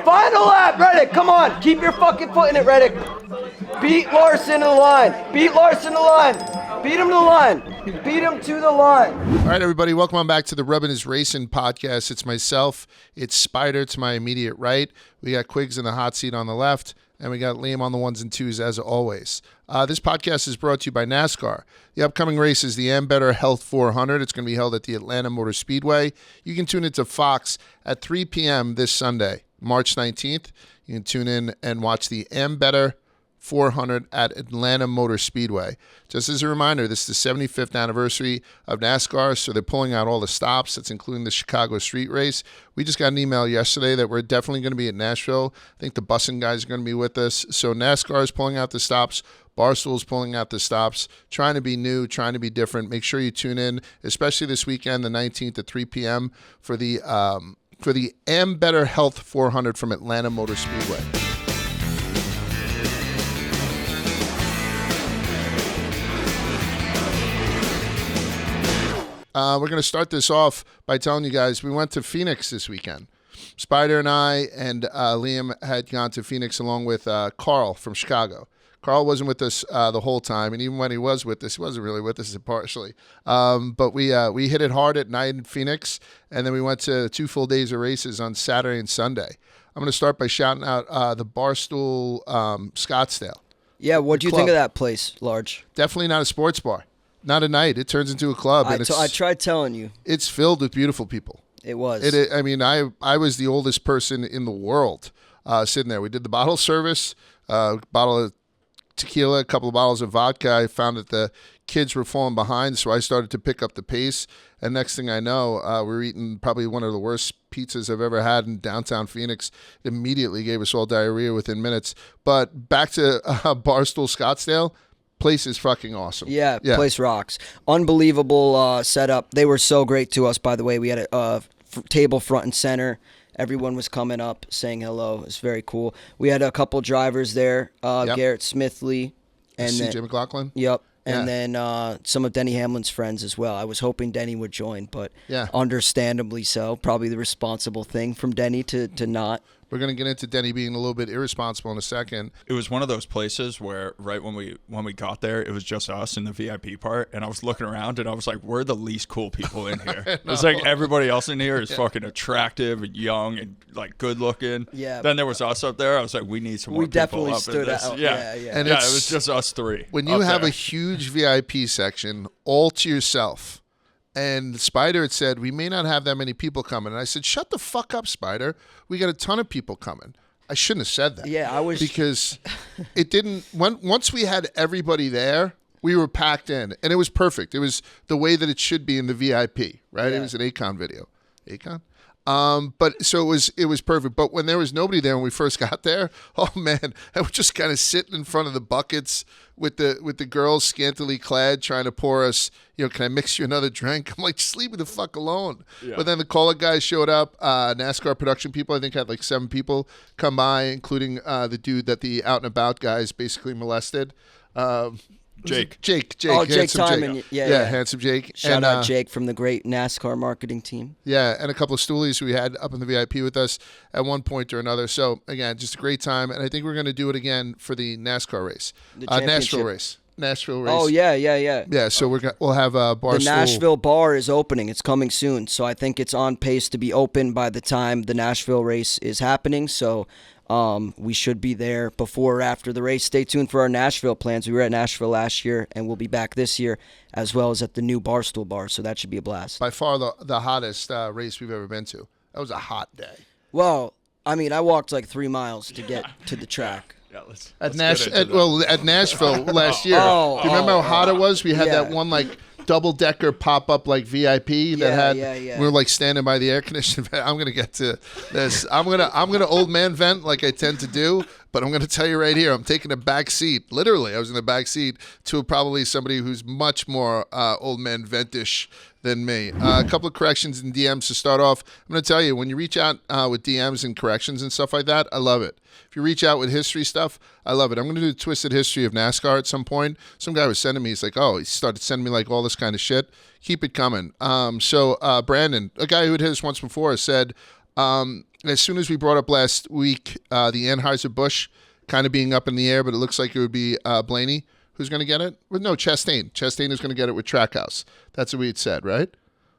Final lap, Reddick. Come on. Keep your fucking foot in it, Reddick. Beat Larson to the line. Beat Larson to the line. Beat him to the line. Beat him to the line. All right, everybody. Welcome on back to the Rubbin is Racing podcast. It's myself. It's Spider to my immediate right. We got Quigs in the hot seat on the left. And we got Liam on the ones and twos as always. This podcast is brought to you by NASCAR. The upcoming race is the Am Better Health 400. It's going to be held at the Atlanta Motor Speedway. You can tune into Fox at 3 p.m. this Sunday, March 19th. You can tune in and watch the Am Better 400 at Atlanta Motor Speedway. Just as a reminder, this is the 75th anniversary of NASCAR, so they're pulling out all the stops. That's including the Chicago street race. We just got an email yesterday that we're definitely going to be at Nashville. I think the busing guys are going to be with us. So NASCAR is pulling out the stops. Barstool is pulling out the stops, trying to be new, trying to be different. Make sure you tune in, especially this weekend, the 19th at 3 p.m. for the Am Better Health 400 from Atlanta Motor Speedway. We're going to start this off by telling you guys we went to Phoenix this weekend. Spider and I and Liam had gone to Phoenix along with Carl from Chicago. Carl wasn't with us the whole time, and even when he was with us, he wasn't really with us partially. But we hit it hard at night in Phoenix, and then we went to 2 full days of races on Saturday and Sunday. I'm going to start by shouting out the Barstool Scottsdale. Yeah, what do you think of that place, Large? Definitely not a sports bar. Not a night. It turns into a club. I tried telling you. It's filled with beautiful people. It was. I was the oldest person in the world sitting there. We did the bottle service, bottle of tequila, a couple of bottles of vodka. I found that the kids were falling behind, so I started to pick up the pace. And next thing I know, we were eating probably one of the worst pizzas I've ever had in downtown Phoenix. It immediately gave us all diarrhea within minutes. But back to Barstool Scottsdale. Place is fucking awesome. Yeah, place rocks. Unbelievable setup. They were so great to us, by the way. We had a table front and center. Everyone was coming up, saying hello. It's very cool. We had a couple drivers there, Garrett Smithley. And CJ McLaughlin? Yep. And then some of Denny Hamlin's friends as well. I was hoping Denny would join, but understandably so. Probably the responsible thing from Denny to not. We're going to get into Denny being a little bit irresponsible in a second. It was one of those places where right when we got there, it was just us in the VIP part, and I was looking around, and I was like, we're the least cool people in here. It's like everybody else in here is fucking attractive and young and like good looking. Yeah. Then there was us up there. I was like, we need some more people up in this. We definitely stood out. Yeah. And it was just us three. When you have a huge VIP section all to yourself, and Spider had said, we may not have that many people coming. And I said, shut the fuck up, Spider. We got a ton of people coming. I shouldn't have said that. Yeah, I was. Because it didn't, once we had everybody there, we were packed in. And it was perfect. It was the way that it should be in the VIP, right? Yeah. It was an Akon video. Akon? But so it was perfect. But when there was nobody there when we first got there, oh man, I was just kind of sitting in front of the buckets with the girls scantily clad trying to pour us, can I mix you another drink? I'm like, just leave me the fuck alone. Yeah. But then the call-up guys showed up, NASCAR production people, I think had like 7 people come by, including the dude that the out and about guys basically molested. Jake. Oh, Jake Timon. Jake. Yeah, handsome Jake. Shout out Jake from the great NASCAR marketing team. Yeah, and a couple of stoolies who we had up in the VIP with us at one point or another. So, again, just a great time. And I think we're going to do it again for the NASCAR race. Nashville race. Oh, yeah. Yeah, so we'll have Barstool. The Nashville bar is opening. It's coming soon. So I think it's on pace to be open by the time the Nashville race is happening. So we should be there before or after the race. Stay tuned for our Nashville plans. We were at Nashville last year, and we'll be back this year, as well as at the new Barstool bar. So that should be a blast. By far the hottest race we've ever been to. That was a hot day. Well, I mean, I walked like 3 miles to get to the track. Yeah, at Nashville last year. Do you remember how hot it was? We had that one like double-decker pop-up like VIP that we were like standing by the air conditioning vent. I'm gonna get to this. I'm gonna old man vent like I tend to do, but I'm gonna tell you right here, I'm taking a back seat. Literally, I was in the back seat to probably somebody who's much more old man ventish than me. A couple of corrections and DMs to start off. I'm going to tell you, when you reach out with DMs and corrections and stuff like that, I love it. If you reach out with history stuff, I love it. I'm going to do the twisted history of NASCAR at some point. Some guy was sending me, he's like, he started sending me like all this kind of shit. Keep it coming. So Brandon, a guy who had hit us once before, said, as soon as we brought up last week, the Anheuser-Busch kind of being up in the air, but it looks like it would be Blaney who's going to get it. Well, no, Chastain. Chastain is going to get it with Trackhouse. That's what we had said, right?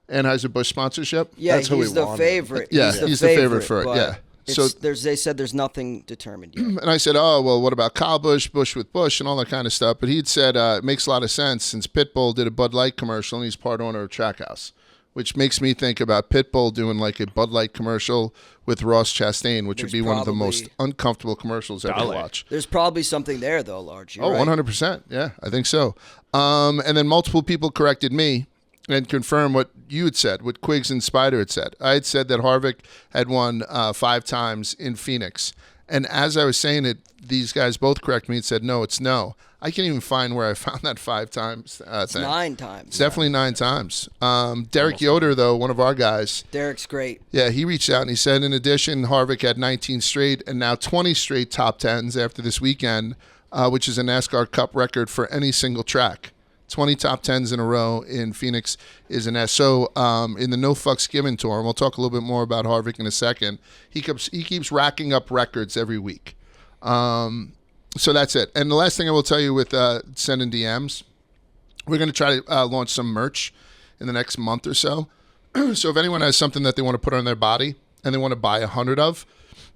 Anheuser-Busch sponsorship. Yeah, That's who he's we the wanted. favorite. Yeah, he's the favorite for it, but yeah. So they said there's nothing determined yet. and I said, oh, well, what about Kyle Busch, Busch with Busch, and all that kind of stuff? But he'd said it makes a lot of sense since Pitbull did a Bud Light commercial and he's part owner of Trackhouse, which makes me think about Pitbull doing like a Bud Light commercial with Ross Chastain, which would be one of the most uncomfortable commercials ever to watch. There's probably something there, though, Large. You're Oh, right. 100%. Yeah, I think so. And then multiple people corrected me and confirmed what you had said, what Quigs and Spider had said. I had said that Harvick had won 5 times in Phoenix. And as I was saying it, these guys both corrected me and said, no, it's no. I can't even find where I found that 5 times It's thing. 9 times. It's definitely 9 times. Derek Yoder, though, one of our guys, Derek's great. yeah, he reached out and he said, in addition, Harvick had 19 straight and now 20 straight top 10s after this weekend, which is a NASCAR Cup record for any single track. 20 top 10s in a row in Phoenix is an S. So in the No Fucks Given Tour, and we'll talk a little bit more about Harvick in a second, he keeps racking up records every week. So that's it. And the last thing I will tell you with sending DMs, we're going to try to launch some merch in the next month or so. So if anyone has something that they want to put on their body and they want to buy 100 of,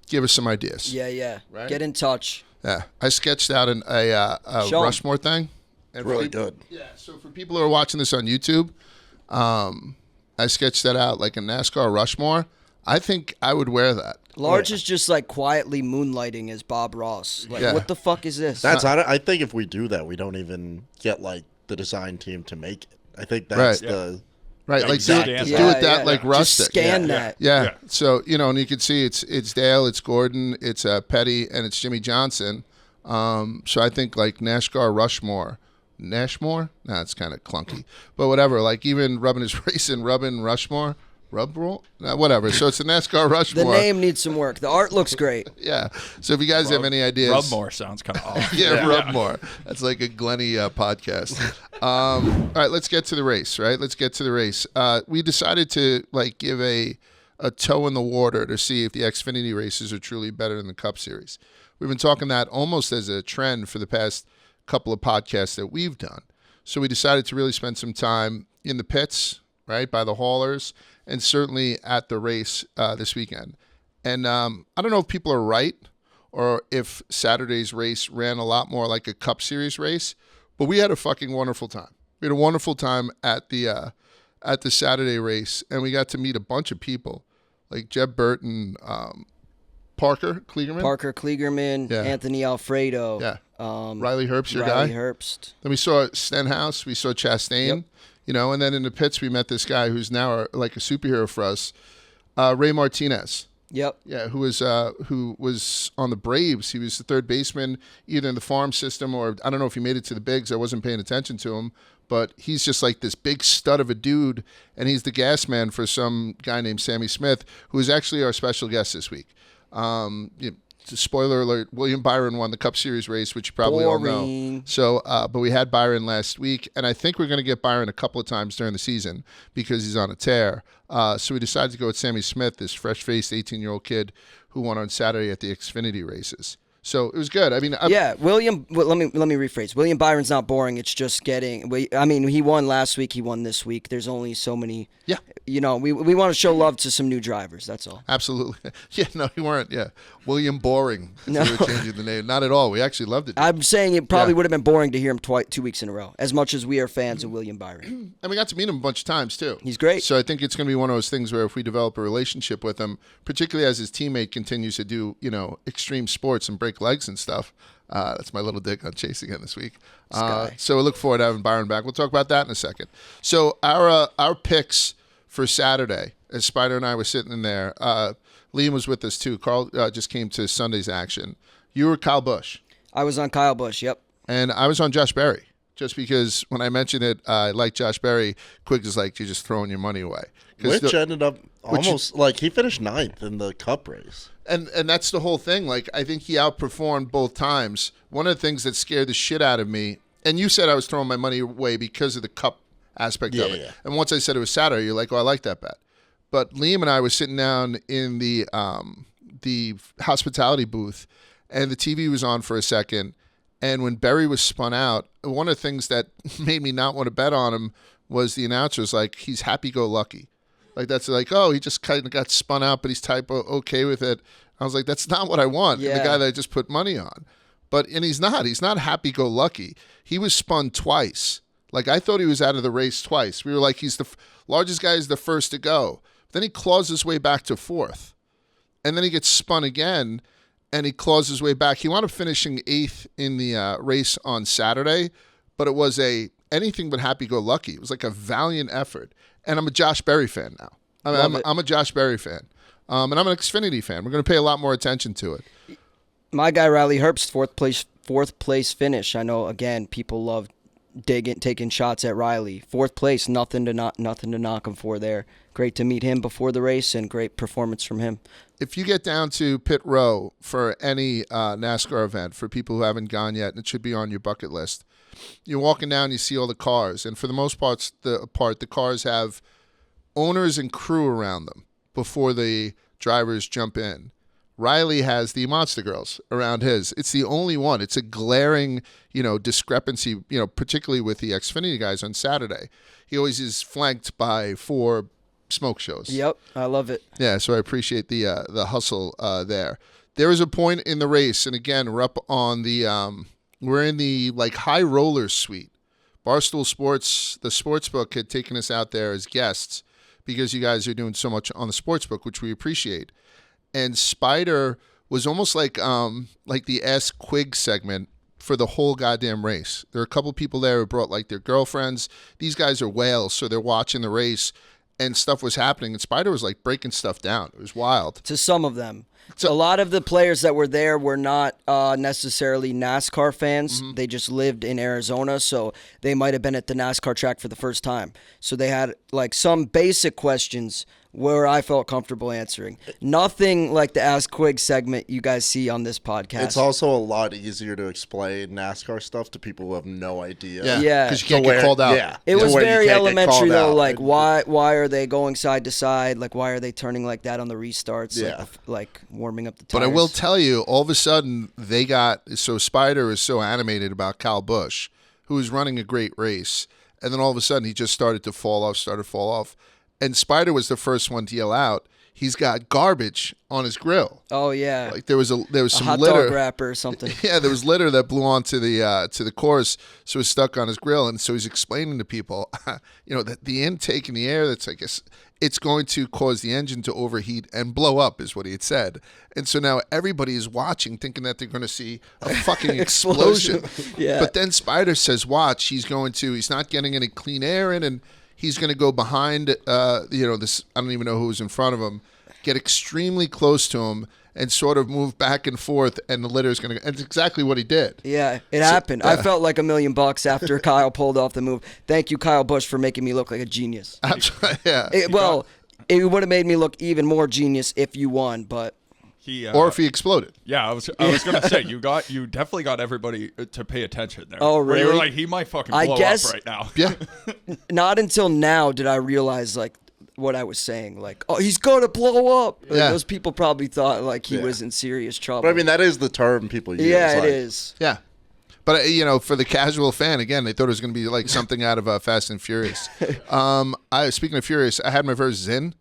give us some ideas. Yeah. Right? Get in touch. Yeah. I sketched out a Show 'em. Rushmore thing. And Really for- good. Yeah, so for people who are watching this on YouTube, I sketched that out like a NASCAR Rushmore. I think I would wear that. Large is just like quietly moonlighting as Bob Ross. Like, Yeah. what the fuck is this? I think if we do that, we don't even get like the design team to make it. I think that's Right. the Right, like do exact it design. that like Just rustic. scan Yeah. that. Yeah. Yeah. So, and you can see it's Dale, it's Gordon, it's Petty, and it's Jimmy Johnson. So I think like NASCAR Rushmore. Nashmore? Nah, it's kind of clunky. But whatever. Like even Rubbin is racing Rubbin Rushmore. Rub-roll? Whatever. So it's a NASCAR The Rushmore. name needs some work. The art looks great. Yeah. So if you guys have any ideas. Rubmore sounds kind of off. Yeah, Rubmore. That's like a Glenny podcast. All right, let's get to the race, right? Let's get to the race. We decided to like give a toe in the water to see if the Xfinity races are truly better than the Cup Series. We've been talking that almost as a trend for the past couple of podcasts that we've done. So we decided to really spend some time in the pits, right, by the haulers, and certainly at the race this weekend. And I don't know if people are right or if Saturday's race ran a lot more like a Cup Series race, but we had a fucking wonderful time. We had a wonderful time at the Saturday race, and we got to meet a bunch of people, like Jeb Burton, Parker Kligerman, Yeah. Anthony Alfredo. Yeah. Um, Riley Herbst, your Riley guy. Herbst. Then we saw Stenhouse, we saw Chastain, Yep. And then in the pits we met this guy who's now like a superhero for us, Ray Martinez. Yep. Yeah, who was on the Braves. He was the third baseman either in the farm system or I don't know if he made it to the bigs. I wasn't paying attention to him, but he's just like this big stud of a dude, and he's the gas man for some guy named Sammy Smith, who is actually our special guest this week. Spoiler alert, William Byron won the Cup Series race, which you probably all know. Boring. So, but we had Byron last week, and I think we're going to get Byron a couple of times during the season because he's on a tear. So we decided to go with Sammy Smith, this fresh-faced 18-year-old kid who won on Saturday at the Xfinity races. So it was good. I mean, William. Well, let me rephrase. William Byron's not boring. It's just getting. I mean, he won last week. He won this week. There's only so many. Yeah. We want to show love to some new drivers. That's all. Absolutely. Yeah, no, you weren't. Yeah. William Boring. No. We were changing the name. Not at all. We actually loved it. I'm saying it probably Yeah. would have been boring to hear him 2 weeks in a row. As much as we are fans of William Byron, And we got to meet him a bunch of times, too. he's great. So I think it's going to be one of those things where if we develop a relationship with him, particularly as his teammate continues to do, extreme sports and break legs and stuff. That's my little dig on Chase again this week. So we look forward to having Byron back. We'll talk about that in a second. So our picks for Saturday, as Spider and I were sitting in there, Liam was with us too. Carl just came to Sunday's action. You were Kyle Busch. I was on Kyle Busch. Yep. And I was on Josh Berry. Just because when I mentioned it, I like Josh Berry, Quigs is like, you're just throwing your money away. which ended up almost like he finished 9th in the Cup race. And that's the whole thing. Like, I think he outperformed both times. One of the things that scared the shit out of me, and you said I was throwing my money away because of the Cup aspect of it. Yeah. And once I said it was Saturday, you're like, oh, I like that bet. But Liam and I were sitting down in the hospitality booth, and the TV was on for a second. And when Berry was spun out, one of the things that made me not want to bet on him was the announcer's like, he's happy-go-lucky. Like, that's like, oh, he just kind of got spun out, but he's type okay with it. I was like, that's not what I want. Yeah. The guy that I just put money on. And he's not. He's not happy-go-lucky. He was spun twice. Like, I thought he was out of the race twice. We were like, he's the largest guy is the first to go. Then he claws his way back to fourth. And then he gets spun again, and he claws his way back. He wound up finishing 8th in the race on Saturday, but it was anything but happy-go-lucky. It was like a valiant effort. And I'm a Josh Berry fan now. I'm a Josh Berry fan. And I'm an Xfinity fan. We're going to pay a lot more attention to it. My guy Riley Herbst, fourth place finish. I know, again, people love taking shots at Riley. Fourth place, nothing to knock him for there. Great to meet him before the race, and great performance from him. If you get down to pit row for any NASCAR event, for people who haven't gone yet, and it should be on your bucket list, you're walking down, you see all the cars, and for the most part, the cars have owners and crew around them before the drivers jump in. Riley has the Monster Girls around his. It's the only one. It's a glaring, discrepancy, particularly with the Xfinity guys on Saturday. He always is flanked by 4 smoke shows. Yep, I love it. Yeah, so I appreciate the hustle there. There was a point in the race, and again, we're up on we're in the high rollers suite. Barstool Sports, the sportsbook, had taken us out there as guests because you guys are doing so much on the sportsbook, which we appreciate. And Spider was almost like the Ask Quig segment for the whole goddamn race. There are a couple people there who brought their girlfriends. These guys are whales, so they're watching the race, and stuff was happening. And Spider was breaking stuff down. It was wild. To some of them. A lot of the players that were there were not necessarily NASCAR fans. Mm-hmm. They just lived in Arizona, so they might have been at the NASCAR track for the first time. So they had some basic questions where I felt comfortable answering. Nothing like the Ask Quig segment you guys see on this podcast. It's also a lot easier to explain NASCAR stuff to people who have no idea. Yeah. Because you can't get called out. Yeah. It was where you very can't get elementary, called though. out. Why are they going side to side? Why are they turning like that on the restarts? Yeah. Warming up the tires. But I will tell you, all of a sudden, Spider is so animated about Kyle Busch, who was running a great race. And then all of a sudden, he just started to fall off. And Spider was the first one to yell out, he's got garbage on his grill. Oh, yeah. There was some hot litter. dog wrapper or something. Yeah, there was litter that blew onto the course, so it was stuck on his grill. And so he's explaining to people, that the intake in the air, that's, I guess, it's going to cause the engine to overheat and blow up, is what he had said. And so now everybody is watching, thinking that they're going to see a fucking explosion. Yeah. But then Spider says, watch, he's not getting any clean air in, and he's going to go behind, this, I don't even know who was in front of him, get extremely close to him and sort of move back and forth, and the litter is going to, and it's exactly what he did. Yeah, it happened. I felt like $1 million after Kyle pulled off the move. Thank you, Kyle Busch, for making me look like a genius. Yeah. It would have made me look even more genius if you won, but... or if he exploded. Yeah, I was gonna say you definitely got everybody to pay attention there. Oh, really? Where you were like, he might fucking blow up right now. Yeah. Not until now did I realize what I was saying. He's gonna blow up. Yeah. Those people probably thought he was in serious trouble. But I mean, that is the term people use. Yeah, it is. Yeah. But, for the casual fan, again, they thought it was going to be something out of Fast and Furious. Speaking of Furious, I had my first Zyn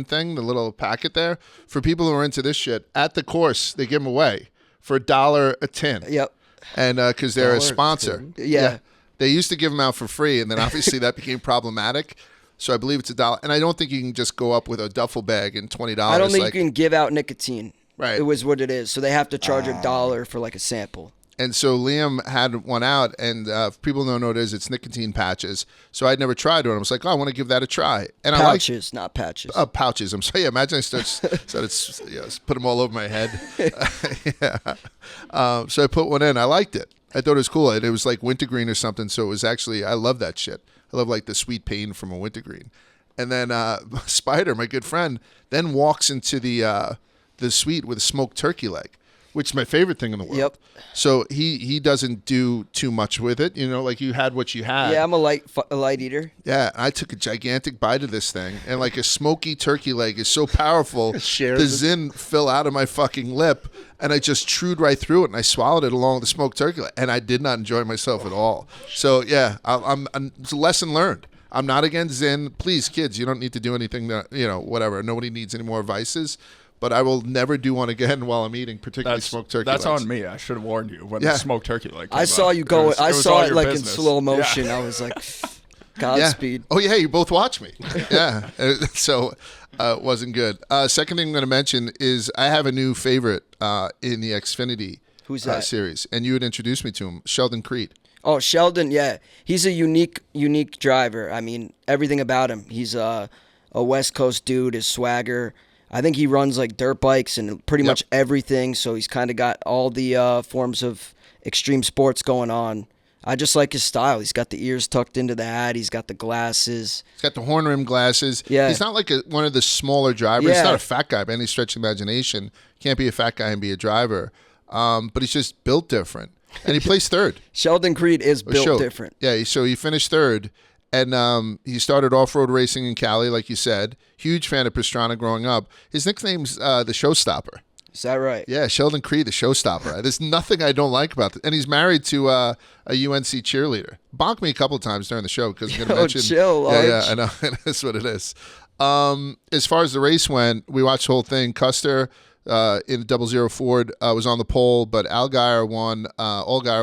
thing, the little packet there. For people who are into this shit, at the course, they give them away for $1 a tin. Yep. And because they're a sponsor. Yeah. They used to give them out for free, and then obviously that became problematic. So I believe it's $1. And I don't think you can just go up with a duffel bag and $20. I don't think you can give out nicotine. Right. It was what it is. So they have to charge $1 for a sample. And so Liam had one out, and if people don't know what it is, it's nicotine patches. So I'd never tried one. I was like, I want to give that a try. And pouches, not patches. Pouches. I'm sorry. Yeah, imagine I started put them all over my head. Yeah. So I put one in. I liked it. I thought it was cool. It was like wintergreen or something. So it was actually, I love that shit. I love the sweet pain from a wintergreen. And then Spider, my good friend, then walks into the suite with a smoked turkey leg. which is my favorite thing in the world. Yep. So he doesn't do too much with it. You know, like you had what you had. Yeah, I'm a light eater. Yeah, I took a gigantic bite of this thing, and like a smoky turkey leg is so powerful, the zin fell out of my fucking lip, and I just chewed right through it, and I swallowed it along with the smoked turkey leg, and I did not enjoy myself at all. So yeah, I'm it's a lesson learned. I'm not against zin. Please, kids, you don't need to do anything that, whatever. Nobody needs any more vices. But I will never do one again while I'm eating, particularly smoked turkey legs. That's on me. I should have warned you when the smoked turkey leg came I saw out. you go. I saw it like business. in slow motion. Yeah. I was like, Godspeed. Oh yeah, you both watch me. Yeah, so it wasn't good. Second thing I'm going to mention is I have a new favorite in the Xfinity Who's that? series, and you had introduced me to him, Sheldon Creed. Oh, Sheldon, yeah. He's a unique driver. I mean, everything about him. He's a West Coast dude, his swagger. I think he runs like dirt bikes and pretty much everything, so he's kind of got all the forms of extreme sports going on. I just like his style. He's got the ears tucked into the hat. He's got the glasses. He's got the horn rim glasses. Yeah. He's not like one of the smaller drivers. Yeah. He's not a fat guy by any stretch of imagination. Can't be a fat guy and be a driver. But he's just built different. And he plays third. Sheldon Creed is built different. Yeah, so he finished third. And he started off-road racing in Cali, like you said. Huge fan of Pastrana growing up. His nickname's the Showstopper. Is that right? Yeah, Sheldon Creed, the Showstopper. There's nothing I don't like about this. And he's married to a UNC cheerleader. Bonked me a couple of times during the show because I'm going to mention. Chill, yeah, I know. That's what it is. As far as the race went, we watched the whole thing. Custer in a 00 Ford was on the pole, but Allgaier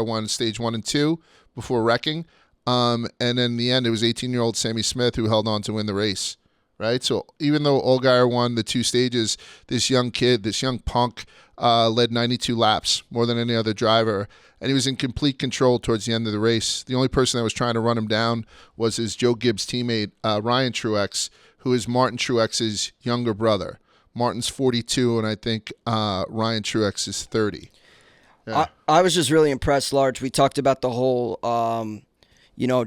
won stage 1 and 2 before wrecking. And in the end, it was 18-year-old Sammy Smith who held on to win the race, right? So even though Allgaier won the 2 stages, this young kid, this young punk, led 92 laps, more than any other driver, and he was in complete control towards the end of the race. The only person that was trying to run him down was his Joe Gibbs teammate, Ryan Truex, who is Martin Truex's younger brother. Martin's 42, and I think Ryan Truex is 30. Yeah. I was just really impressed, Large. We talked about the whole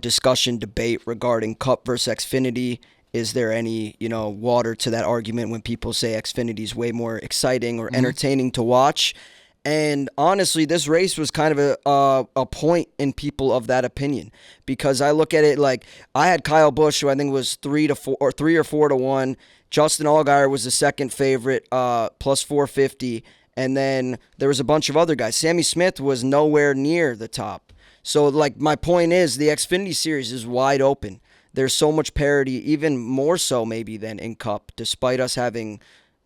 discussion, debate regarding Cup versus Xfinity. Is there any, water to that argument when people say Xfinity is way more exciting or entertaining to watch? And honestly, this race was kind of a point in people of that opinion, because I look at it like I had Kyle Busch, who I think was 3 or 4 to 1. Justin Allgaier was the second favorite, plus 450. And then there was a bunch of other guys. Sammy Smith was nowhere near the top. So, like, my point is the Xfinity Series is wide open. There's so much parity, even more so maybe than in Cup, despite us having,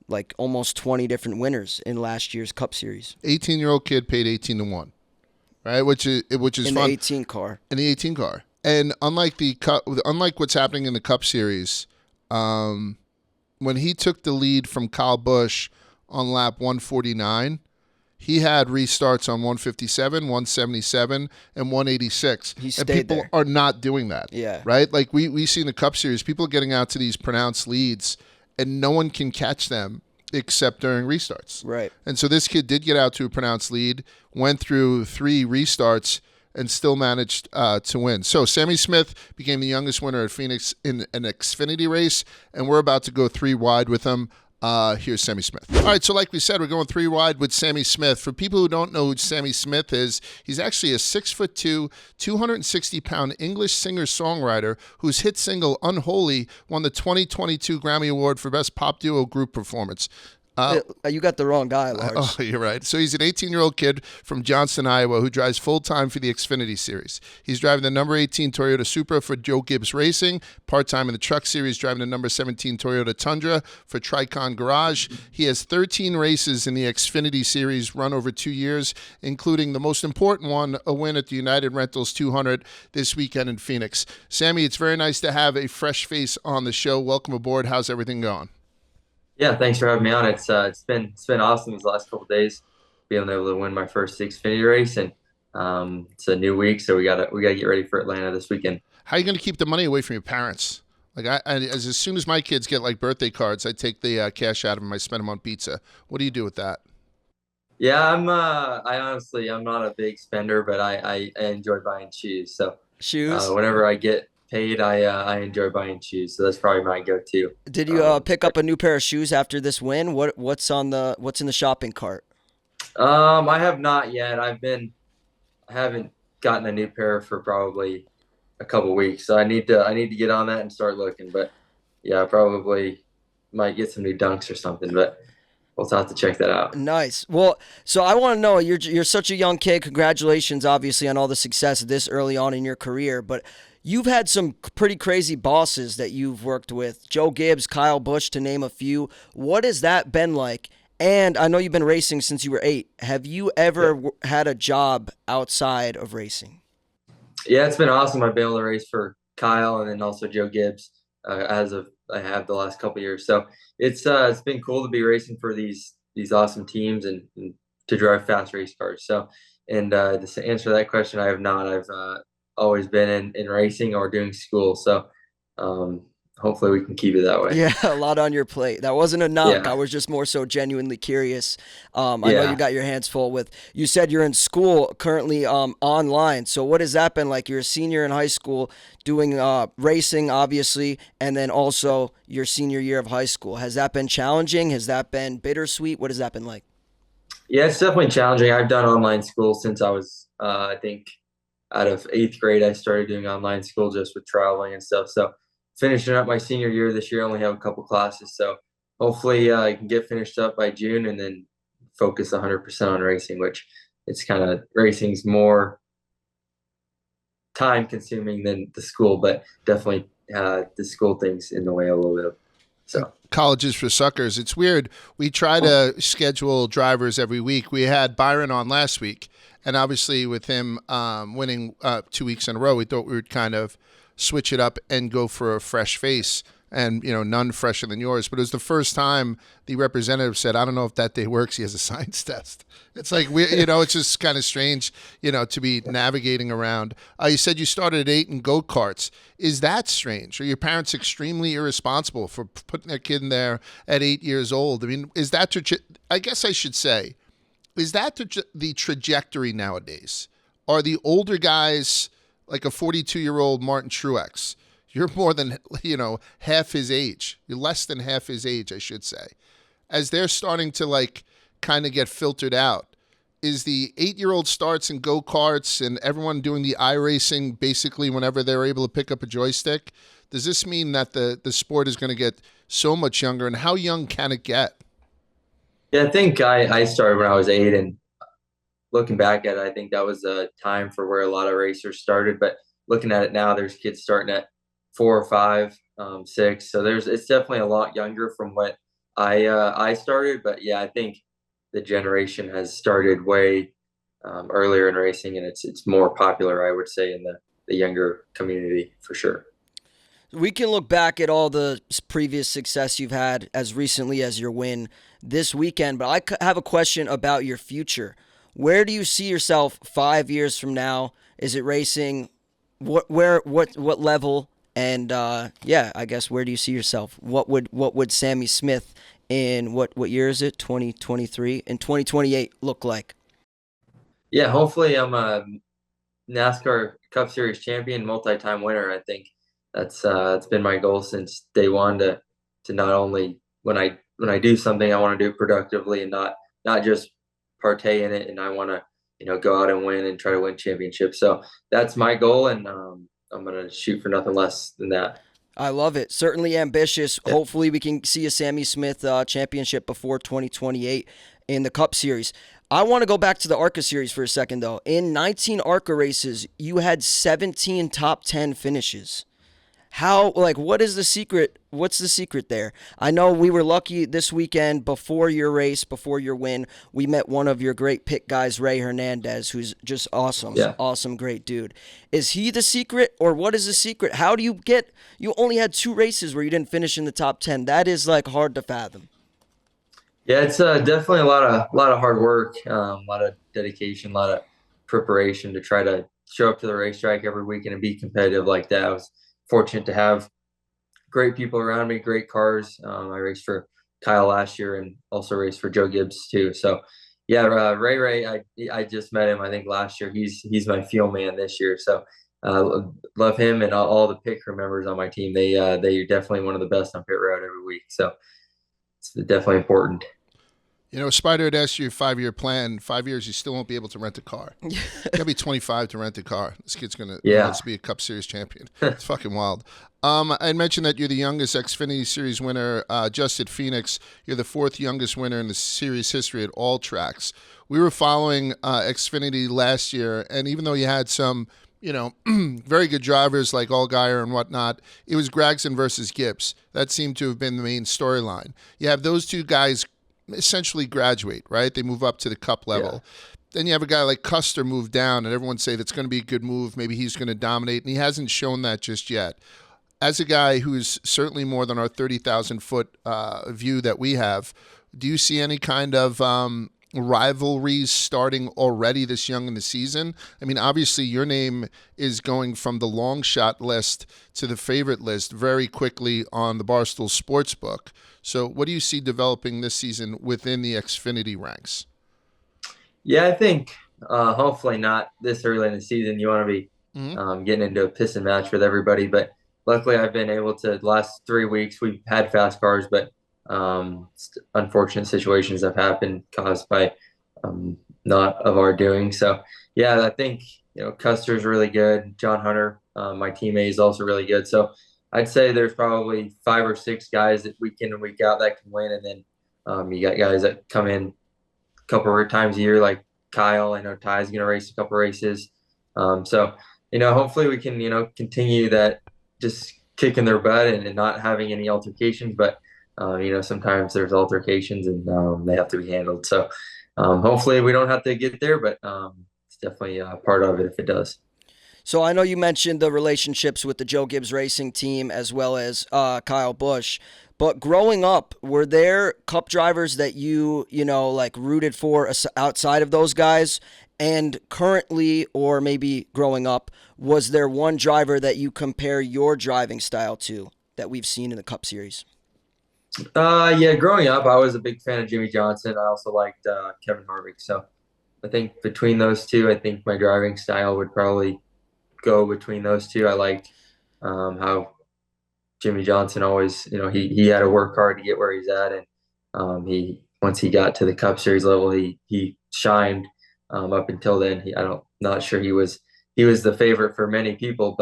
like, almost 20 different winners in last year's Cup Series. 18-year-old kid paid 18 to 1, right? Which is in fun. In the 18 car. In the 18 car. And unlike what's happening in the Cup Series, when he took the lead from Kyle Busch on lap 149, he had restarts on 157, 177, and 186. He stayed and people there. are not doing that. Yeah. Right? Like we see in the Cup Series, people are getting out to these pronounced leads, and no one can catch them except during restarts. Right. And so this kid did get out to a pronounced lead, went through 3 restarts, and still managed to win. So Sammy Smith became the youngest winner at Phoenix in an Xfinity race, and we're about to go 3 wide with him. Here's Sammy Smith. All right, so like we said, we're going 3 wide with Sammy Smith. For people who don't know who Sammy Smith is, he's actually a 6'2", 260-pound English singer-songwriter whose hit single "Unholy" won the 2022 Grammy Award for Best Pop Duo Group Performance. You got the wrong guy, Lars. Oh, you're right. So he's an 18-year-old kid from Johnston, Iowa, who drives full-time for the Xfinity Series. He's driving the number 18 Toyota Supra for Joe Gibbs Racing, part-time in the Truck Series, driving the number 17 Toyota Tundra for Tricon Garage. He has 13 races in the Xfinity Series run over 2 years, including the most important one, a win at the United Rentals 200 this weekend in Phoenix. Sammy, it's very nice to have a fresh face on the show. Welcome aboard. How's everything going? Yeah, thanks for having me on. It's been awesome these last couple of days, being able to win my first Xfinity race, and it's a new week, so we gotta get ready for Atlanta this weekend. How are you going to keep the money away from your parents? Like as soon as my kids get like birthday cards, I take the cash out of them. I spend them on pizza. What do you do with that? Yeah, I'm not a big spender, but I enjoy buying shoes. So Shoes? Whenever I get paid, I enjoy buying shoes. So that's probably my go-to. Did you pick up a new pair of shoes after this win? What's in the shopping cart? I have not yet. I haven't gotten a new pair for probably a couple weeks, so I need to get on that and start looking. But yeah, I probably might get some new dunks or something. But we'll have to check that out. Nice. Well, so I want to know, you're such a young kid. Congratulations, obviously, on all the success this early on in your career. But you've had some pretty crazy bosses that you've worked with. Joe Gibbs, Kyle Busch, to name a few. What has that been like? And I know you've been racing since you were 8. Have you ever had a job outside of racing? Yeah, it's been awesome. I've been able to race for Kyle and then also Joe Gibbs as of I have the last couple years. So it's been cool to be racing for these awesome teams and to drive fast race cars. So and to answer that question, I have not. I've always been in racing or doing school. So um, hopefully we can keep it that way. Yeah, a lot on your plate. That wasn't a knock. I Yeah, was just more so genuinely curious. I know you yeah. got your hands full with. You said you're in school currently, online. So what has that been like? You're a senior in high school, doing racing, obviously, and then also your senior year of high school. Has that been challenging? Has that been bittersweet? What has that been like? Yeah, it's definitely challenging. I've done online school since I was, I think, out of eighth grade. I started doing online school just with traveling and stuff. So finishing up my senior year this year, I only have a couple classes. So hopefully I can get finished up by June and then focus 100% on racing, which it's kind of racing's more time consuming than the school, but definitely the school thing's in the way a little bit. So Colleges for suckers. It's weird. We try to schedule drivers every week. We had Byron on last week, and obviously with him winning 2 weeks in a row, we thought we would kind of switch it up and go for a fresh face. And none fresher than yours. But it was the first time the representative said, "I don't know if that day works." He has a science test. It's like it's just kind of strange, to be navigating around. You said you started at 8 in go karts. Is that strange? Are your parents extremely irresponsible for putting their kid in there at 8 years old? I mean, is that? I guess I should say, is that the trajectory nowadays? Are the older guys like a 42-year-old Martin Truex? You're more than, half his age. You're less than half his age, I should say. As they're starting to kind of get filtered out, is the 8-year-old starts in go-karts and everyone doing the iRacing basically whenever they're able to pick up a joystick? Does this mean that the sport is going to get so much younger? And how young can it get? yeah, I think I started when I was 8, and looking back at it, I think that was a time for where a lot of racers started. But looking at it now, there's kids starting at 4 or 5, 6. So it's definitely a lot younger from what I started. But yeah, I think the generation has started way earlier in racing, and it's more popular, I would say, in the younger community for sure. We can look back at all the previous success you've had as recently as your win this weekend, but have a question about your future. Where do you see yourself 5 years from now? Is it racing? What level? And yeah, I guess where do you see yourself? What would Sammy Smith in what year is it? 2023 and 2028 look like? Yeah, hopefully I'm a NASCAR Cup Series champion, multi-time winner. I think that's been my goal since day one to not only when I do something, I want to do it productively and not just partay in it. And I want to go out and win and try to win championships. So that's my goal, and I'm gonna shoot for nothing less than that. I love it. Certainly ambitious. Hopefully, we can see a Sammy Smith championship before 2028 in the Cup Series. I want to go back to the ARCA Series for a second, though. In 19 ARCA races, you had 17 top 10 finishes. What is the secret? What's the secret there? I know we were lucky this weekend before your race, before your win. We met one of your great pit guys, Ray Hernandez, who's just awesome. Yeah. Awesome, great dude. Is he the secret, or what is the secret? How do you only had 2 races where you didn't finish in the top 10. That is hard to fathom. Yeah, it's definitely a lot of hard work, a lot of dedication, a lot of preparation to try to show up to the racetrack every weekend and be competitive like that. I was fortunate to have great people around me, great cars. I raced for Kyle last year and also raced for Joe Gibbs too. So yeah, Ray, I just met him I think last year. He's my fuel man this year. So love him and all the pit crew members on my team. They're definitely one of the best on pit road every week. So it's definitely important. You know, Spider had asked you a 5-year plan. 5 years, you still won't be able to rent a car. You gotta be 25 to rent a car. This kid's gonna be a Cup Series champion. It's fucking wild. I mentioned that you're the youngest Xfinity Series winner just at Phoenix. You're the 4th youngest winner in the series history at all tracks. We were following Xfinity last year, and even though you had some, very good drivers like Allgaier and whatnot, it was Gragson versus Gibbs. That seemed to have been the main storyline. You have those two guys essentially graduate, right? They move up to the Cup level. Yeah. Then you have a guy like Custer move down, and everyone say that's going to be a good move. Maybe he's going to dominate, and he hasn't shown that just yet. As a guy who's certainly more than our 30,000-foot view that we have, do you see any kind of rivalries starting already this young in the season? I mean, obviously your name is going from the long shot list to the favorite list very quickly on the Barstool Sportsbook. So what do you see developing this season within the Xfinity ranks? Yeah, I think hopefully not this early in the season. You want to be getting into a piss and match with everybody. But luckily I've been able to, the last 3 weeks, we've had fast cars, but unfortunate situations have happened caused by not of our doing. So, yeah, I think, Custer's really good. John Hunter, my teammate, is also really good. So I'd say there's probably 5 or 6 guys that week in and week out that can win. And then you got guys that come in a couple of times a year, like Kyle. I know Ty's going to race a couple races. So, hopefully we can, continue that, just kicking their butt and not having any altercations. But, sometimes there's altercations and they have to be handled. So hopefully we don't have to get there, but it's definitely part of it if it does. So I know you mentioned the relationships with the Joe Gibbs Racing team as well as Kyle Busch, but growing up, were there Cup drivers that you rooted for outside of those guys? And currently, or maybe growing up, was there one driver that you compare your driving style to that we've seen in the Cup Series? Yeah, growing up, I was a big fan of Jimmy Johnson. I also liked Kevin Harvick. So I think between those two, I think my driving style would probably go between those two. I liked how Jimmy Johnson always, he had to work hard to get where he's at, and once he got to the Cup Series level, he shined. Up until then, not sure he was the favorite for many people,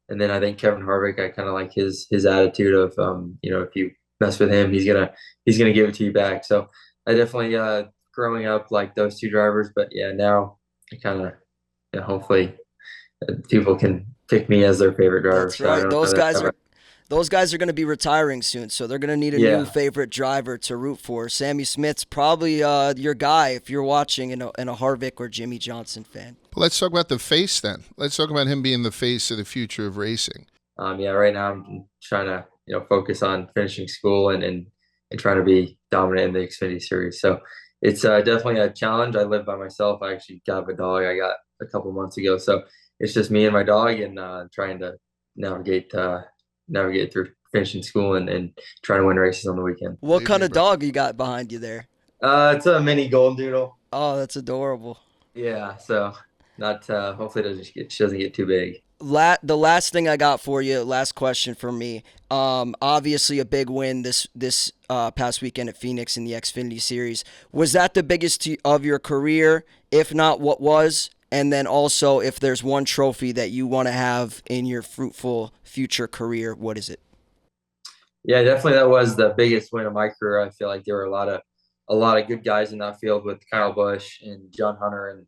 and then I think Kevin Harvick, I kind of like his attitude of if you mess with him, he's gonna give it to you back. So I definitely growing up like those two drivers, but yeah, now I kind of hopefully people can pick me as their favorite driver. That's right. So those guys are going to be retiring soon, so they're going to need a new favorite driver to root for. Sammy Smith's probably your guy if you're watching and a Harvick or Jimmy Johnson fan. But let's talk about the face then. Let's talk about him being the face of the future of racing. Right now I'm trying to focus on finishing school and trying to be dominant in the Xfinity Series. So it's definitely a challenge. I live by myself. I actually got a dog I got a couple months ago. So it's just me and my dog, and trying to navigate through finishing school and trying to win races on the weekend. What kind of dog you got behind you there? It's a mini golden doodle. Oh, that's adorable. Yeah, so not hopefully she doesn't get too big. The last thing I got for you, last question for me. Obviously a big win this past weekend at Phoenix in the Xfinity Series. Was that the biggest of your career? If not, what was? And then also, if there's one trophy that you want to have in your fruitful future career, what is it? Yeah, definitely that was the biggest win of my career. I feel like there were a lot of good guys in that field with Kyle Busch and John Hunter and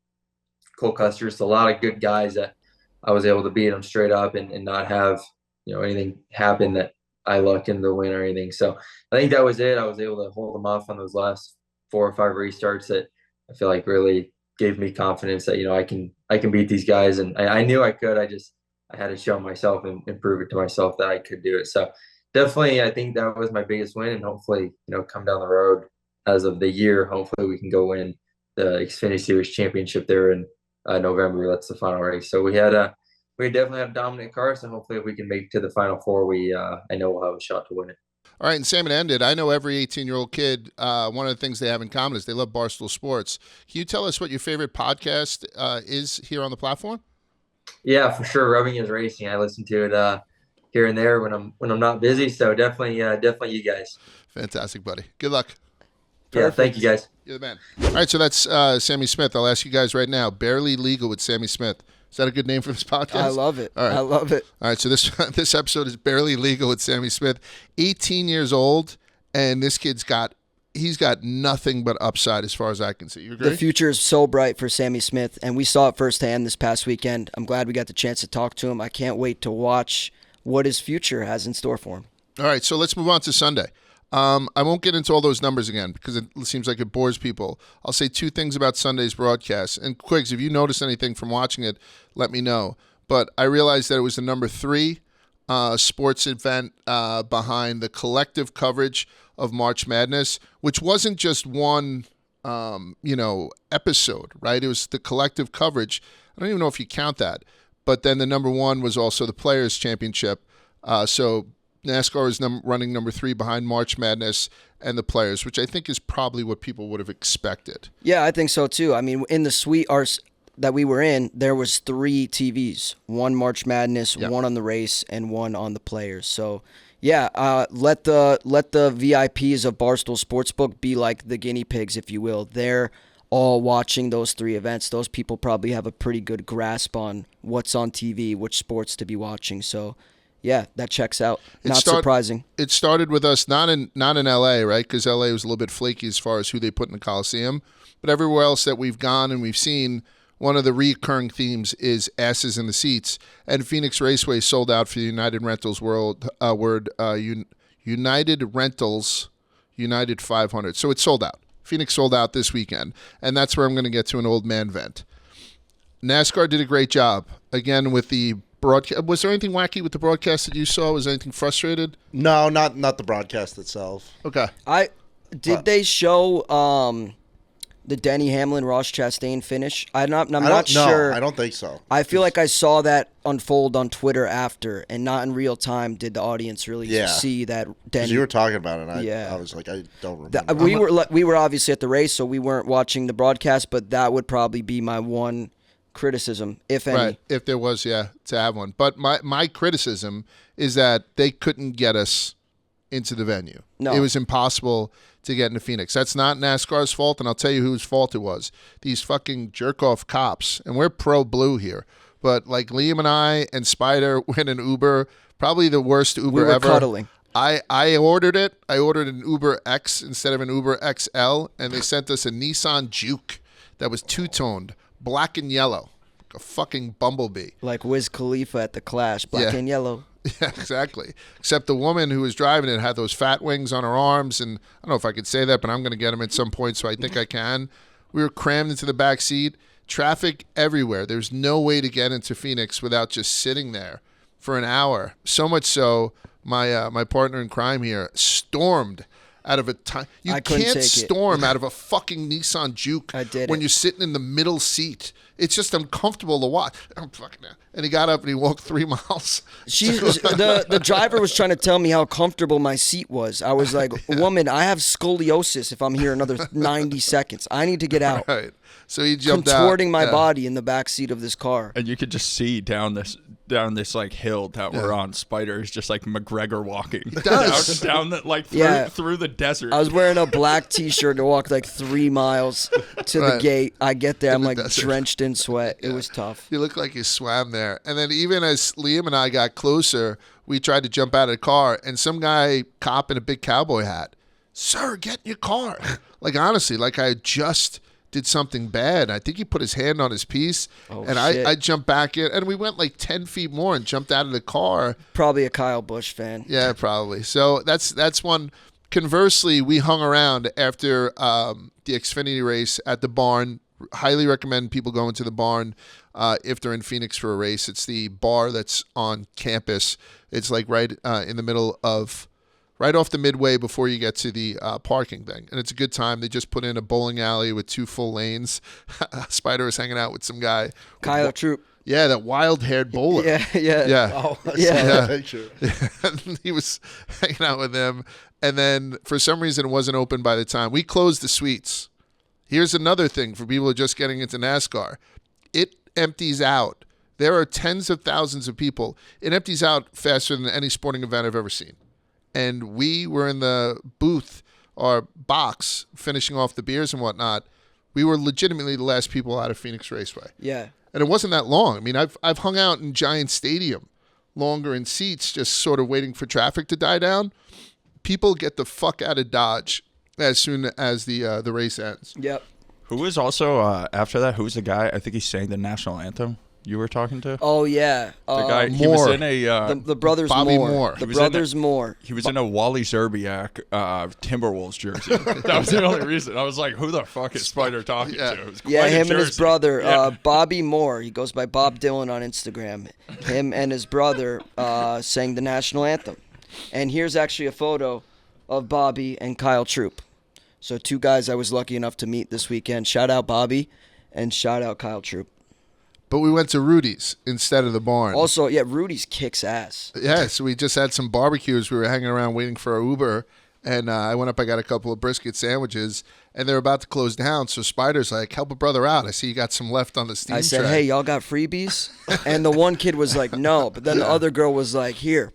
Cole Custer. Just a lot of good guys that I was able to beat them straight up and not have anything happen that I lucked into the win or anything. So I think that was it. I was able to hold them off on those last 4 or 5 restarts that I feel like really gave me confidence that I can beat these guys, and I knew I could. I had to show myself and prove it to myself that I could do it. So definitely, I think that was my biggest win, and hopefully, come down the road as of the year, hopefully we can go win the Xfinity Series championship there in November. That's the final race. So we definitely have a dominant car. So hopefully, if we can make it to the final 4, I know we'll have a shot to win it. All right, and Sam, it ended. I know every 18-year-old kid, one of the things they have in common is they love Barstool Sports. Can you tell us what your favorite podcast is here on the platform? Yeah, for sure. Rubbin is Racing. I listen to it here and there when I'm not busy. So definitely you guys. Fantastic, buddy. Good luck. Yeah, thank you guys. You're the man. All right, so that's Sammy Smith. I'll ask you guys right now. Barely Legal with Sammy Smith. Is that a good name for this podcast? I love it. All right. I love it. All right, so this episode is Barely Legal with Sammy Smith. 18 years old, and this kid's got nothing but upside as far as I can see. You agree? The future is so bright for Sammy Smith, and we saw it firsthand this past weekend. I'm glad we got the chance to talk to him. I can't wait to watch what his future has in store for him. All right, so let's move on to Sunday. I won't get into all those numbers again because it seems like it bores people. I'll say two things about Sunday's broadcast. And Quigs, if you notice anything from watching it, let me know. But I realized that it was the number 3 sports event behind the collective coverage of March Madness, which wasn't just one, episode, right? It was the collective coverage. I don't even know if you count that. But then the number 1 was also the Players' Championship. So NASCAR is running number 3 behind March Madness and the Players, which I think is probably what people would have expected. Yeah, I think so too. I mean, in the suite that we were in, there was 3 TVs, 1 March Madness, 1 on the race, and 1 on the Players. So, yeah, let the VIPs of Barstool Sportsbook be like the guinea pigs, if you will. They're all watching those 3 events. Those people probably have a pretty good grasp on what's on TV, which sports to be watching. So, yeah, that checks out. Surprising. It started with us not in LA, right? Because LA was a little bit flaky as far as who they put in the Coliseum. But everywhere else that we've gone and we've seen, one of the recurring themes is asses in the seats. And Phoenix Raceway sold out for the United Rentals United Rentals United 500. So it sold out. Phoenix sold out this weekend. And that's where I'm going to get to an old man vent. NASCAR did a great job, again, with the broadcast. Was there anything wacky with the broadcast that you saw? Was anything frustrated? No, not the broadcast itself. Okay. They show the Denny Hamlin Ross Chastain finish? I'm not sure. No, I don't think so. I feel like I saw that unfold on Twitter after, and not in real time did the audience really see that Denny. Uh, You were talking about it, and I was like, I don't remember. We were obviously at the race, so we weren't watching the broadcast, but that would probably be my one criticism, if any. Right, if there was, to have one. But my criticism is that they couldn't get us into the venue. No. It was impossible to get into Phoenix. That's not NASCAR's fault, and I'll tell you whose fault it was. These fucking jerk-off cops, and we're pro-blue here. But like Liam and I and Spider went in Uber, probably the worst Uber we were ever. Cuddling. I ordered it. I ordered an Uber X instead of an Uber XL, and they sent us a Nissan Juke that was two-toned, black and yellow, like a fucking bumblebee. Like Wiz Khalifa at the Clash, black and yellow. Yeah, exactly. Except the woman who was driving it had those fat wings on her arms, and I don't know if I could say that, but I'm going to get them at some point, so I think I can. We were crammed into the back seat. Traffic everywhere. There's no way to get into Phoenix without just sitting there for an hour. So much so, my partner in crime here stormed out of a time. You can't storm out of a fucking Nissan Juke when you're sitting in the middle seat. It's just uncomfortable to watch. I'm fucking. And he got up and he walked 3 miles. The driver was trying to tell me how comfortable my seat was. I was like, woman, I have scoliosis if I'm here another 90 seconds. I need to get out. Right. So he jumped contorting out. my body in the back seat of this car. And you could just see down this like hill that we're on. Spider is just like McGregor walking. It does. down that like through the desert. I was wearing a black T-shirt to walk like 3 miles to the gate. I get there, I'm like drenched in sweat. It was tough. You look like you swam there. And then even as Liam and I got closer, we tried to jump out of the car, and some cop in a big cowboy hat, "Sir, get in your car." Like honestly, like I just did something bad. I think he put his hand on his piece, and I jumped back in, and we went like 10 feet more and jumped out of the car. Probably a Kyle Busch fan. Yeah, probably. So that's one. Conversely, we hung around after the Xfinity race at the barn. Highly recommend people going to the barn if they're in Phoenix for a race. It's the bar that's on campus. It's like right in the middle of, right off the midway before you get to the parking thing. And it's a good time. They just put in a bowling alley with 2 full lanes. Spider was hanging out with some guy. Kyle Troop. Yeah, that wild-haired bowler. Yeah. Oh, I saw that picture. He was hanging out with them. And then for some reason it wasn't open by the time. We closed the suites. Here's another thing for people who are just getting into NASCAR. It empties out. There are tens of thousands of people. It empties out faster than any sporting event I've ever seen. And we were in the booth our box, finishing off the beers and whatnot, we were legitimately the last people out of Phoenix Raceway. Yeah. And it wasn't that long. I mean, I've hung out in Giant Stadium longer in seats, just sort of waiting for traffic to die down. People get the fuck out of Dodge as soon as the race ends. Yep. Who was also after that? Who was the guy? I think he sang the national anthem. You were talking to Oh yeah. the guy. He Moore. was in a The brothers Bobby Moore. Moore. The He was in brothers Moore. he was in a Wally Zerbiak Timberwolves jersey. That was the only reason. I was like, who the fuck is Spider talking Yeah. to? It was Yeah, quite a him and his jersey. brother, Yeah. Bobby Moore. He goes by Bob Dylan on Instagram. Him and his brother sang the national anthem. And here's actually a photo of Bobby and Kyle Troop. So two guys I was lucky enough to meet this weekend. Shout out Bobby and shout out Kyle Troop. But we went to Rudy's instead of the barn. Also, yeah, Rudy's kicks ass. Yeah, so we just had some barbecues. We were hanging around waiting for our Uber, and I went up, I got a couple of brisket sandwiches, and they're about to close down. So Spider's like, help a brother out. I see you got some left on the steam I said, tray. hey, y'all got freebies? And the one kid was like, no. But then the other girl was like, here.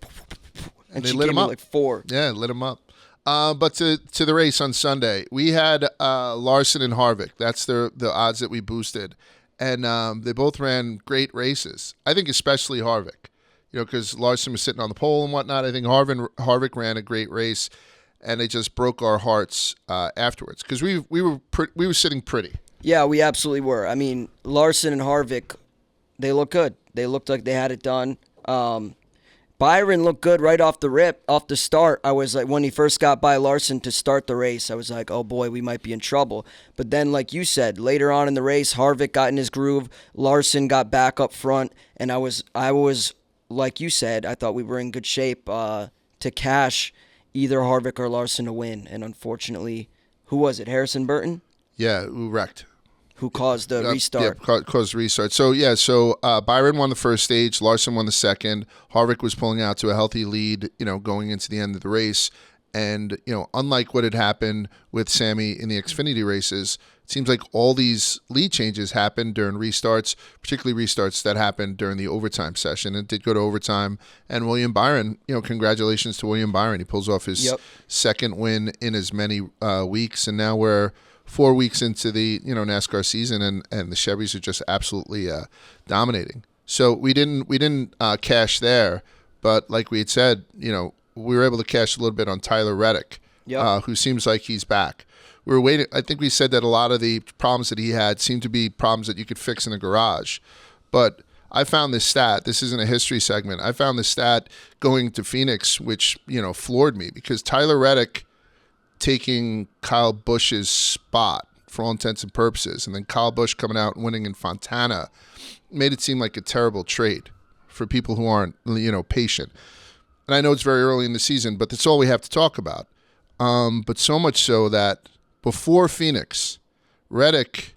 And they she lit gave him me up. like 4. Yeah, lit him up. But to the race on Sunday, we had Larson and Harvick. That's the odds that we boosted. And they both ran great races. I think especially Harvick, because Larson was sitting on the pole and whatnot. I think Harvick ran a great race, and it just broke our hearts afterwards because we were sitting pretty. Yeah, we absolutely were. I mean, Larson and Harvick, they look good. They looked like they had it done. Byron looked good right off the start. I was like, when he first got by Larson to start the race, I was like, oh boy, we might be in trouble. But then, like you said, later on in the race, Harvick got in his groove. Larson got back up front, and I was like you said, I thought we were in good shape to cash either Harvick or Larson to win. And unfortunately, who was it? Harrison Burton? Yeah, we wrecked. Who caused the restart. Yeah, caused the restart. So Byron won the first stage, Larson won the second. Harvick was pulling out to a healthy lead, going into the end of the race. And, unlike what had happened with Sammy in the Xfinity races, it seems like all these lead changes happened during restarts, particularly restarts that happened during the overtime session. It did go to overtime. And William Byron, congratulations to William Byron. He pulls off his second win in as many weeks. And now we're 4 weeks into the NASCAR season, and the Chevys are just absolutely dominating. So we didn't cash there, but like we had said, we were able to cash a little bit on Tyler Reddick, who seems like he's back. We were waiting. I think we said that a lot of the problems that he had seemed to be problems that you could fix in a garage, but I found this stat. This isn't a history segment. I found this stat going to Phoenix, which floored me because Tyler Reddick taking Kyle Busch's spot for all intents and purposes, and then Kyle Busch coming out and winning in Fontana made it seem like a terrible trade for people who aren't, patient. And I know it's very early in the season, but that's all we have to talk about. But so much so that before Phoenix, Reddick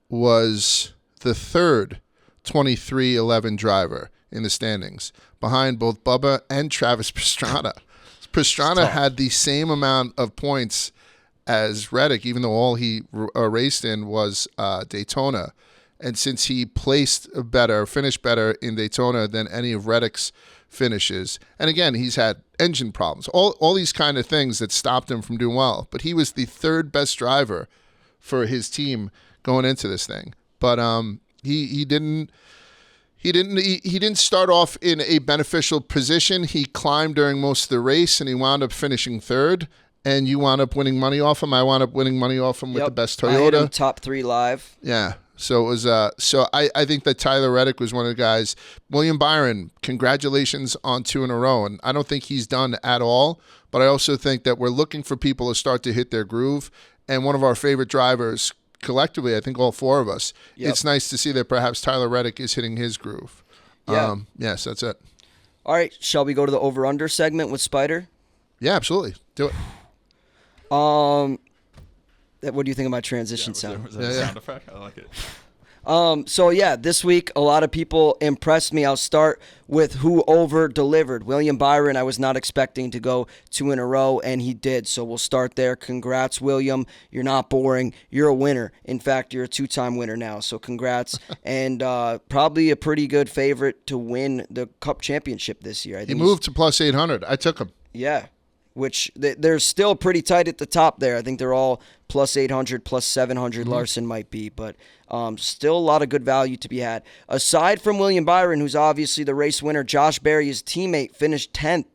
was the third 23-11 driver in the standings, behind both Bubba and Travis Pastrana. Pastrana had the same amount of points as Reddick, even though all he raced in was Daytona. And since he finished better in Daytona than any of Reddick's finishes, and again, he's had engine problems, all these kind of things that stopped him from doing well. But he was the third best driver for his team going into this thing. But he didn't start off in a beneficial position. He climbed during most of the race, and he wound up finishing third. And you wound up winning money off him. I wound up winning money off him with the best Toyota. I hit him top 3 live. Yeah. So it was. So I think that Tyler Reddick was one of the guys. William Byron, congratulations on 2 in a row, and I don't think he's done at all. But I also think that we're looking for people to start to hit their groove. And one of our favorite drivers, collectively, I think all 4 of us, it's nice to see that perhaps Tyler Reddick is hitting his groove. Yeah. Yes, that's it. All right, shall we go to the over-under segment with Spider? Yeah, absolutely. Do it. What do you think of my transition sound? Was that a sound effect? I like it. So yeah, this week a lot of people impressed me. I'll start with who over-delivered. William Byron, I was not expecting to go 2 in a row, and he did. So we'll start there. Congrats, William. You're not boring. You're a winner. In fact, you're a 2-time winner now. So congrats. And probably a pretty good favorite to win the Cup championship this year. I think he moved to plus 800. I took him. Yeah. which they're still pretty tight at the top there. I think they're all plus 800, plus 700. Larson might be, but still a lot of good value to be had. Aside from William Byron, who's obviously the race winner, Josh Berry, his teammate, finished 10th,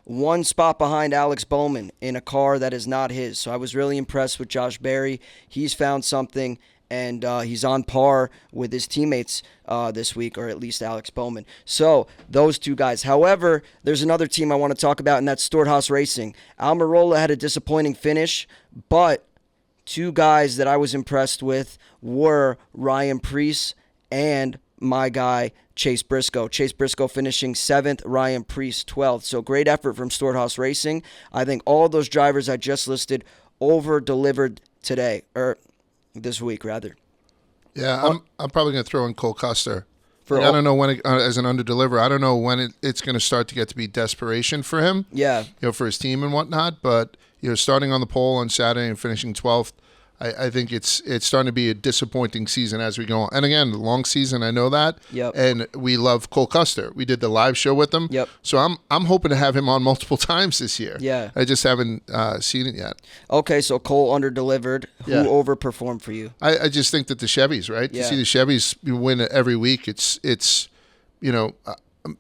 one spot behind Alex Bowman in a car that is not his. So I was really impressed with Josh Berry. He's found something, and he's on par with his teammates this week, or at least Alex Bowman. So those two guys. However, there's another team I want to talk about, and that's Stewart-Haas Racing. Almirola had a disappointing finish, but two guys that I was impressed with were Ryan Preece and my guy, Chase Briscoe. Chase Briscoe finishing 7th, Ryan Preece 12th. So great effort from Stewart-Haas Racing. I think all those drivers I just listed over-delivered today, or this week, rather. Yeah, I'm probably going to throw in Cole Custer. I don't know when, as an under-deliverer, I don't know when it's going to start to get to be desperation for him. Yeah. For his team and whatnot. But, starting on the pole on Saturday and finishing 12th, I think it's starting to be a disappointing season as we go on. And again, long season, I know that. Yep. And we love Cole Custer. We did the live show with him. Yep. So I'm hoping to have him on multiple times this year. Yeah. I just haven't seen it yet. Okay, so Cole under-delivered. Who overperformed for you? I just think that the Chevys, right? Yeah. To see the Chevys win every week, it's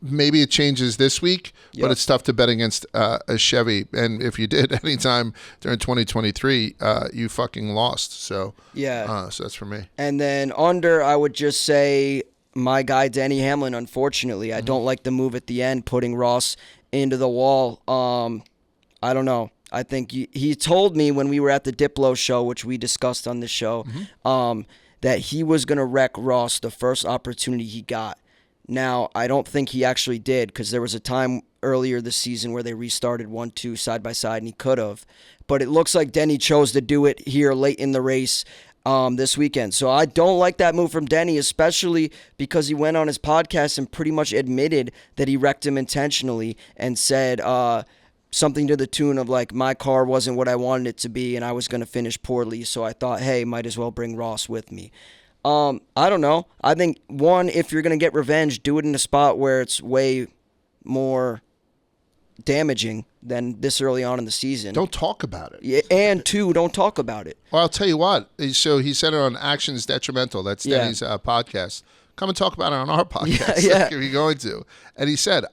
maybe it changes this week, but it's tough to bet against a Chevy. And if you did anytime during 2023, you fucking lost. So so that's for me. And then under, I would just say my guy Denny Hamlin. Unfortunately, I don't like the move at the end, putting Ross into the wall. I don't know. I think he told me when we were at the Diplo show, which we discussed on this show, that he was going to wreck Ross the first opportunity he got. Now, I don't think he actually did, because there was a time earlier this season where they restarted 1-2 side by side, and he could have. But it looks like Denny chose to do it here late in the race this weekend. So I don't like that move from Denny, especially because he went on his podcast and pretty much admitted that he wrecked him intentionally and said something to the tune of, like, my car wasn't what I wanted it to be and I was going to finish poorly. So I thought, hey, might as well bring Ross with me. I don't know. I think, one, if you're going to get revenge, do it in a spot where it's way more damaging than this early on in the season. Don't talk about it. Yeah, and two, don't talk about it. Well, I'll tell you what. So he said it on Actions Detrimental. That's Denny's podcast. Come and talk about it on our podcast if you're going to. And he said,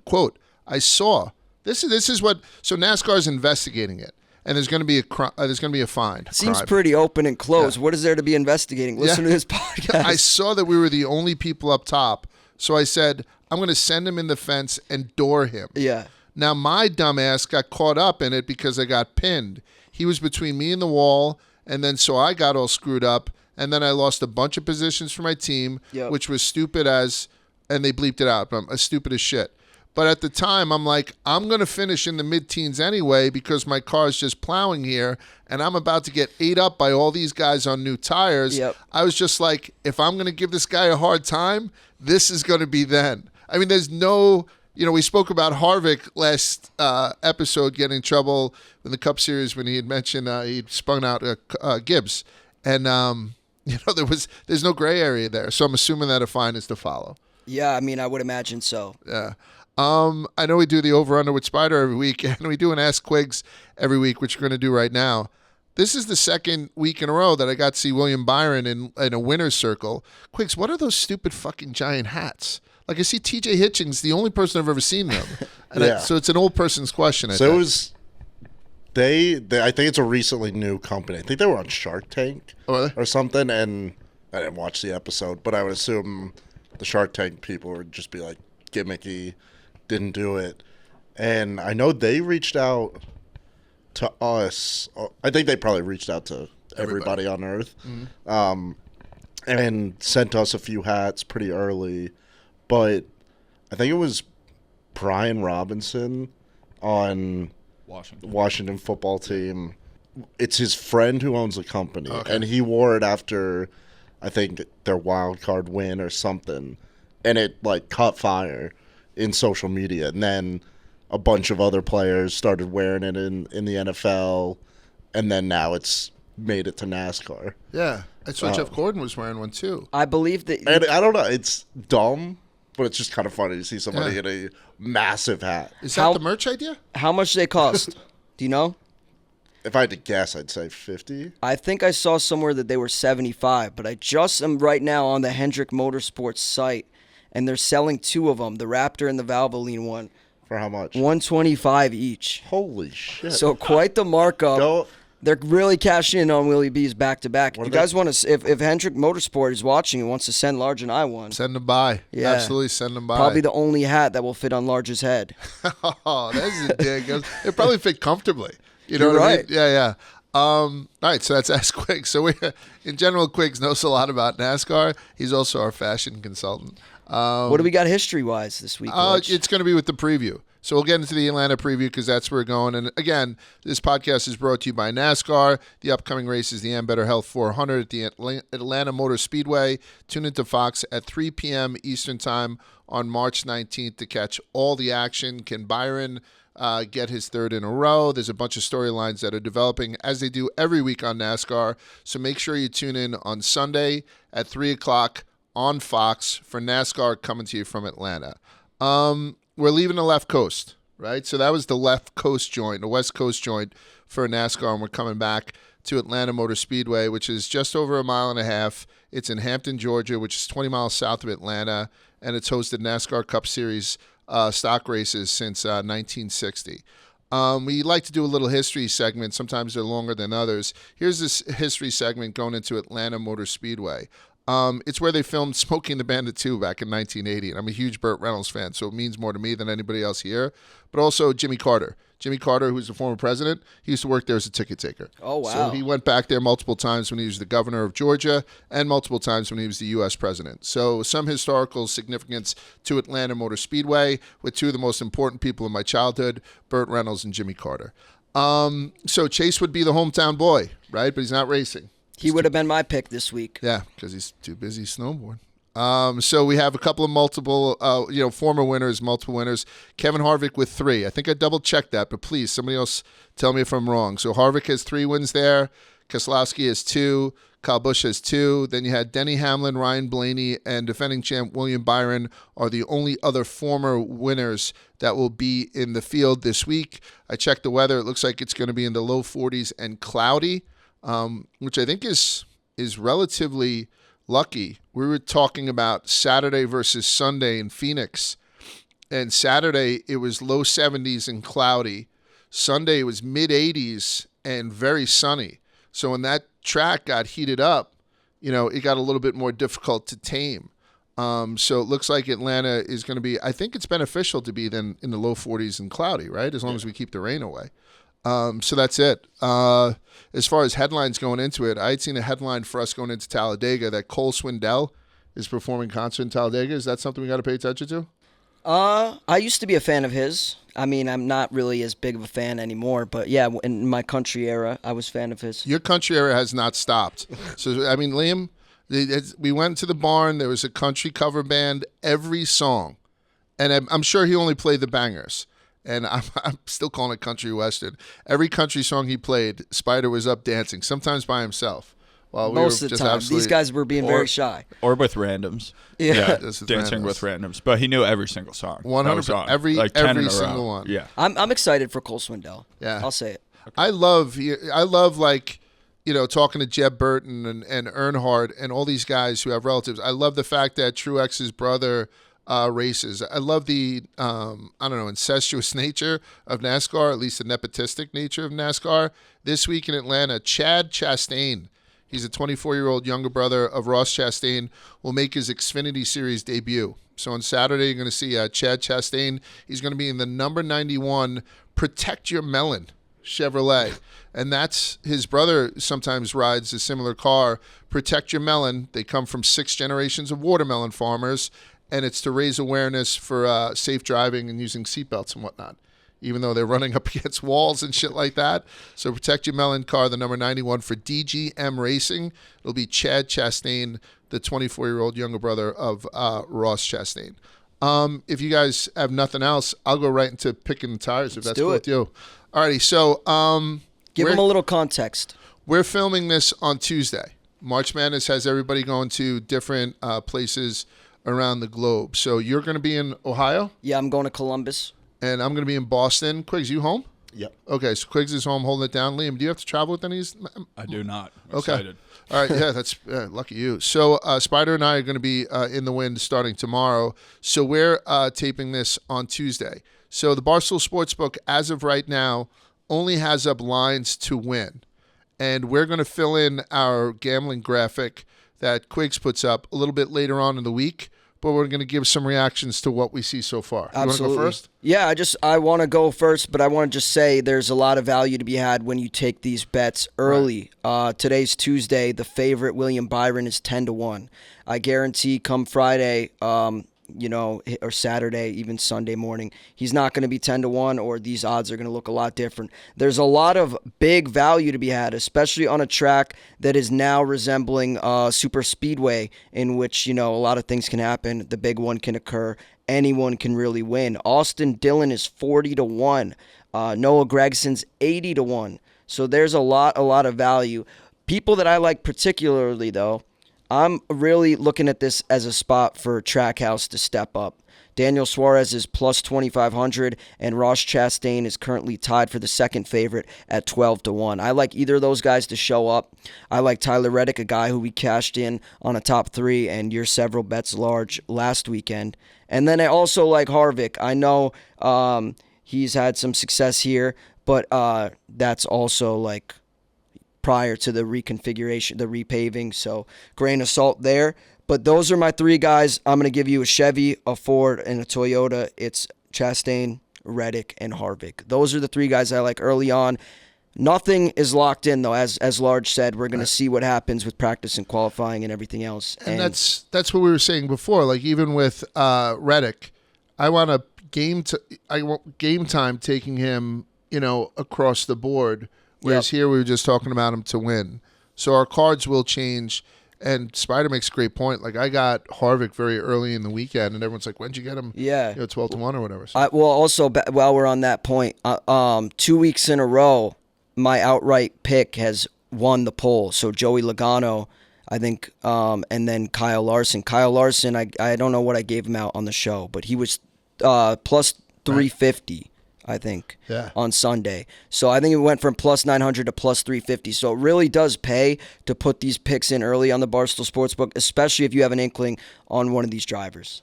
quote, I saw, this is what, so NASCAR's investigating it. And there's going to be a fine. Seems pretty open and closed. What is there to be investigating? Listen to this podcast. I saw that we were the only people up top, so I said, I'm going to send him in the fence and door him. Yeah. Now, my dumbass got caught up in it because I got pinned. He was between me and the wall, and then so I got all screwed up, and then I lost a bunch of positions for my team, which was stupid as, and they bleeped it out, but stupid as shit. But at the time, I'm like, I'm going to finish in the mid-teens anyway because my car's just plowing here, and I'm about to get ate up by all these guys on new tires. Yep. I was just like, if I'm going to give this guy a hard time, this is going to be then. I mean, there's no, we spoke about Harvick last episode getting in trouble in the Cup Series when he had mentioned he'd spun out Gibbs. And, there's no gray area there. So I'm assuming that a fine is to follow. Yeah, I mean, I would imagine so. Yeah. I know we do the over-under with Spider every week, and we do an Ask Quigs every week, which we're going to do right now. This is the second week in a row that I got to see William Byron in a winner's circle. Quigs, what are those stupid fucking giant hats? Like, I see TJ Hitchens, the only person I've ever seen them. And so it's an old person's question, I think. It was... They I think it's a recently new company. I think they were on Shark Tank or something, and I didn't watch the episode, but I would assume the Shark Tank people would just be like, gimmicky, didn't do it. And I know they reached out to us. I think they probably reached out to everybody on Earth, and sent us a few hats pretty early. But I think it was Brian Robinson on Washington football team. It's his friend who owns the company, and he wore it after, I think, their wild card win or something, and it like caught fire in social media, and then a bunch of other players started wearing it in the NFL, and then now it's made it to NASCAR. Yeah, I saw Jeff Gordon was wearing one too. I believe that. And I don't know, it's dumb, but it's just kind of funny to see somebody in a massive hat. Is that the merch idea? How much do they cost? Do you know? If I had to guess, I'd say 50. I think I saw somewhere that they were 75, but I just am right now on the Hendrick Motorsports site, and they're selling 2 of them, the Raptor and the Valvoline one. For how much? 125 each. Holy shit. So quite the markup. Go. They're really cashing in on Willie B's back-to-back. What You are guys want to, if Hendrick Motorsport is watching and wants to send Large and I one, Send them by. Yeah. Absolutely send them by. probably the only hat that will fit on Large's head. Oh, that's a dig. It probably fit comfortably. You know You're what I right. mean? Yeah. All right, so that's Ask Quigs. So in general, Quigs knows a lot about NASCAR. He's also our fashion consultant. What do we got history-wise this week, Large? It's going to be with the preview. So we'll get into the Atlanta preview because that's where we're going. And again, this podcast is brought to you by NASCAR. The upcoming race is the Am Better Health 400 at the Atlanta Motor Speedway. Tune into Fox at 3 p.m. Eastern Time on March 19th to catch all the action. Can Byron get his 3rd in a row? There's a bunch of storylines that are developing as they do every week on NASCAR. So make sure you tune in on Sunday at 3 o'clock on Fox for NASCAR coming to you from Atlanta. We're leaving the left coast, right? So that was the left coast joint, the west coast joint for NASCAR, and we're coming back to Atlanta Motor Speedway, which is just over 1.5 miles. It's in Hampton, Georgia, which is 20 miles south of Atlanta, and it's hosted NASCAR Cup Series stock races since 1960. We like to do a little history segment. Sometimes they're longer than others. Here's this history segment going into Atlanta Motor Speedway. It's where they filmed Smoking the Bandit 2 back in 1980. And I'm a huge Burt Reynolds fan, so it means more to me than anybody else here. But also Jimmy Carter. Jimmy Carter, who's the former president, he used to work there as a ticket taker. Oh, wow. So he went back there multiple times when he was the governor of Georgia and multiple times when he was the U.S. president. So some historical significance to Atlanta Motor Speedway with 2 of the most important people in my childhood, Burt Reynolds and Jimmy Carter. So Chase would be the hometown boy, right? But he's not racing. He would have been my pick this week. Yeah, because he's too busy snowboarding. So we have a couple of former winners, multiple winners. Kevin Harvick with 3. I think I double-checked that, but please, somebody else tell me if I'm wrong. So Harvick has 3 wins there. Keselowski has 2. Kyle Busch has 2. Then you had Denny Hamlin, Ryan Blaney, and defending champ William Byron are the only other former winners that will be in the field this week. I checked the weather. It looks like it's going to be in the low 40s and cloudy. Which I think is relatively lucky. We were talking about Saturday versus Sunday in Phoenix, and Saturday it was low 70s and cloudy. Sunday it was mid 80s and very sunny. So when that track got heated up, it got a little bit more difficult to tame. So it looks like Atlanta is going to be, I think it's beneficial to be then in the low 40s and cloudy, right? As long as we keep the rain away. So that's it. As far as headlines going into it, I had seen a headline for us going into Talladega that Cole Swindell is performing concert in Talladega. Is that something we got to pay attention to? I used to be a fan of his. I mean, I'm not really as big of a fan anymore, but yeah, in my country era, I was a fan of his. Your country era has not stopped. So, I mean, Liam, we went to the barn. There was a country cover band, every song. And I'm sure he only played the bangers. And I'm still calling it country western. Every country song he played, Spider was up dancing, sometimes by himself. While Most of the time. These guys were being very shy. Or with randoms. Yeah. Dancing with randoms. But he knew every single song. 100%. Every single one. Yeah. I'm excited for Cole Swindell. Yeah. I'll say it. Okay. I love talking to Jeb Burton and Earnhardt and all these guys who have relatives. I love the fact that Truex's brother races. I love the, incestuous nature of NASCAR, at least the nepotistic nature of NASCAR. This week in Atlanta, Chad Chastain, he's a 24-year-old younger brother of Ross Chastain, will make his Xfinity Series debut. So on Saturday, you're going to see Chad Chastain. He's going to be in the number 91 Protect Your Melon Chevrolet. And that's his brother sometimes rides a similar car, Protect Your Melon. They come from 6 generations of watermelon farmers. And it's to raise awareness for safe driving and using seatbelts and whatnot, even though they're running up against walls and shit like that. So Protect Your Melon car, the number 91 for DGM Racing. It'll be Chad Chastain, the 24-year-old younger brother of Ross Chastain. If you guys have nothing else, I'll go right into Pickin The Tires, if that's cool with you. Alrighty, so give them a little context. We're filming this on Tuesday. March Madness has everybody going to different places around the globe. So you're going to be in Ohio? Yeah, I'm going to Columbus. And I'm going to be in Boston. Quigs, you home? Yep. Okay, so Quigs is home holding it down. Liam, do you have to travel with any of these? I do not. I'm Okay. excited. All right, yeah, that's lucky you. So Spider and I are going to be in the wind starting tomorrow. So we're taping this on Tuesday. So the Barstool Sportsbook, as of right now, only has up lines to win. And we're going to fill in our gambling graphic that Quigs puts up a little bit later on in the week. But we're going to give some reactions to what we see so far. You want to go first? Yeah, I want to go first, but I want to just say there's a lot of value to be had when you take these bets early. Right. Today's Tuesday. The favorite, William Byron, is 10-1. I guarantee come Friday, or Saturday, even Sunday morning, he's not going to be 10-1, or these odds are going to look a lot different. There's a lot of big value to be had, especially on a track that is now resembling super speedway, in which, a lot of things can happen. The big one can occur. Anyone can really win. Austin Dillon is 40-1. Noah Gregson's 80-1. So there's a lot of value. People that I like particularly, though, I'm really looking at this as a spot for Trackhouse to step up. Daniel Suarez is plus 2,500, and Ross Chastain is currently tied for the second favorite at 12-1. I like either of those guys to show up. I like Tyler Reddick, a guy who we cashed in on a top 3 and your several bets large last weekend. And then I also like Harvick. I know he's had some success here, but that's also like prior to the reconfiguration, the repaving, so grain of salt there. But those are my 3 guys. I'm going to give you a Chevy, a Ford, and a Toyota. It's Chastain, Reddick, and Harvick. Those are the 3 guys I like early on. Nothing is locked in, though. As Large said, we're going to see what happens with practice and qualifying and everything else. And that's what we were saying before. Like, even with Reddick, I want game time taking him, across the board. Whereas here we were just talking about him to win. So our cards will change. And Spider makes a great point. Like, I got Harvick very early in the weekend, and everyone's like, when'd you get him? Yeah. 12-1 or whatever. So. Well, also, while we're on that point, 2 weeks in a row, my outright pick has won the poll. So Joey Logano, I think, and then Kyle Larson. Kyle Larson, I don't know what I gave him out on the show, but he was plus 350. I think, on Sunday. So I think it went from plus 900 to plus 350. So it really does pay to put these picks in early on the Barstool Sportsbook, especially if you have an inkling on one of these drivers.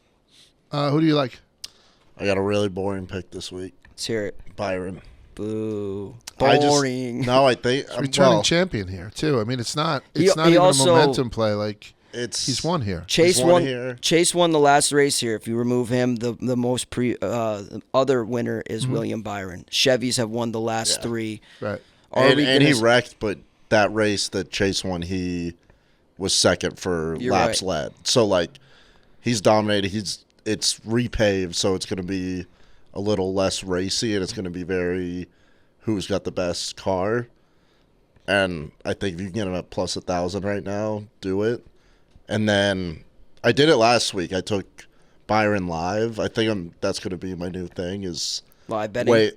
Who do you like? I got a really boring pick this week. Let's hear it. Byron. Boo. Boring. I think he's returning champion here too. I mean, it's not even a momentum play. Like, he's won here. Chase won the last race here. If you remove him, the most other winner is William Byron. Chevys have won the last 3. Right. And he wrecked, but that race that Chase won, he was second for laps led. So, like, he's dominated. It's repaved, so it's going to be a little less racy, and it's going to be very who's got the best car. And I think if you can get him at plus 1,000 right now, do it. And then I did it last week. I took Byron live. I think that's going to be my new thing is live betting.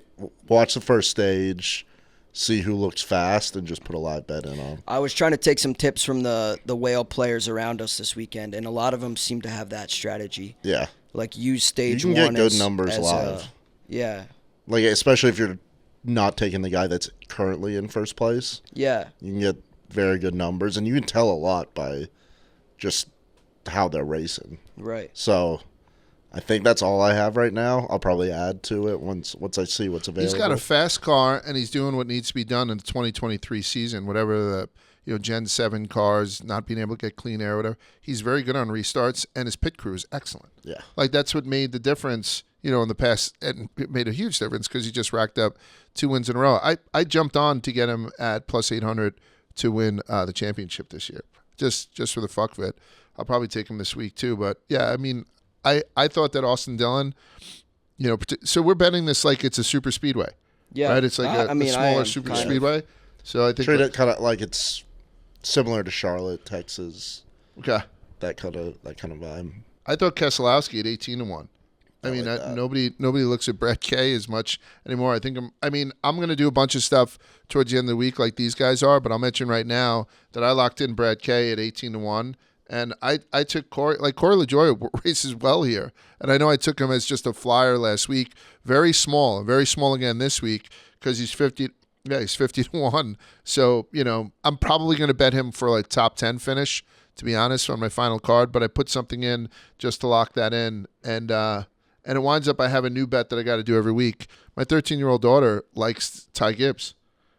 Watch the first stage, see who looks fast, and just put a live bet in on. I was trying to take some tips from the whale players around us this weekend, and a lot of them seem to have that strategy. Yeah. Like use stage 1 You can get good numbers live. Yeah. Like, especially if you're not taking the guy that's currently in first place. Yeah. You can get very good numbers, and you can tell a lot by just how they're racing. Right. So I think that's all I have right now. I'll probably add to it once I see what's available. He's got a fast car, and he's doing what needs to be done in the 2023 season, whatever the Gen 7 cars, not being able to get clean air, whatever. He's very good on restarts, and his pit crew is excellent. Yeah. Like, that's what made the difference, in the past, and it made a huge difference because he just racked up 2 wins in a row. I jumped on to get him at plus 800 to win the championship this year. Just for the fuck of it. I'll probably take him this week too. But yeah, I mean, I thought that Austin Dillon, so we're betting this like it's a super speedway. Yeah. Right? It's like a smaller super speedway. So I think treat it kind of like it's similar to Charlotte, Texas. Okay. That kind of vibe. I thought Keselowski at 18-1. I mean, nobody looks at Brett K as much anymore. I'm going to do a bunch of stuff towards the end of the week like these guys are, but I'll mention right now that I locked in Brett K at 18-1. And I took Corey LaJoie races well here. And I know I took him as just a flyer last week. Very small again this week because he's 50. Yeah, he's 50-1. So, I'm probably going to bet him for like top 10 finish, to be honest, on my final card. But I put something in just to lock that in. And it winds up I have a new bet that I got to do every week. My 13-year-old daughter likes Ty Gibbs.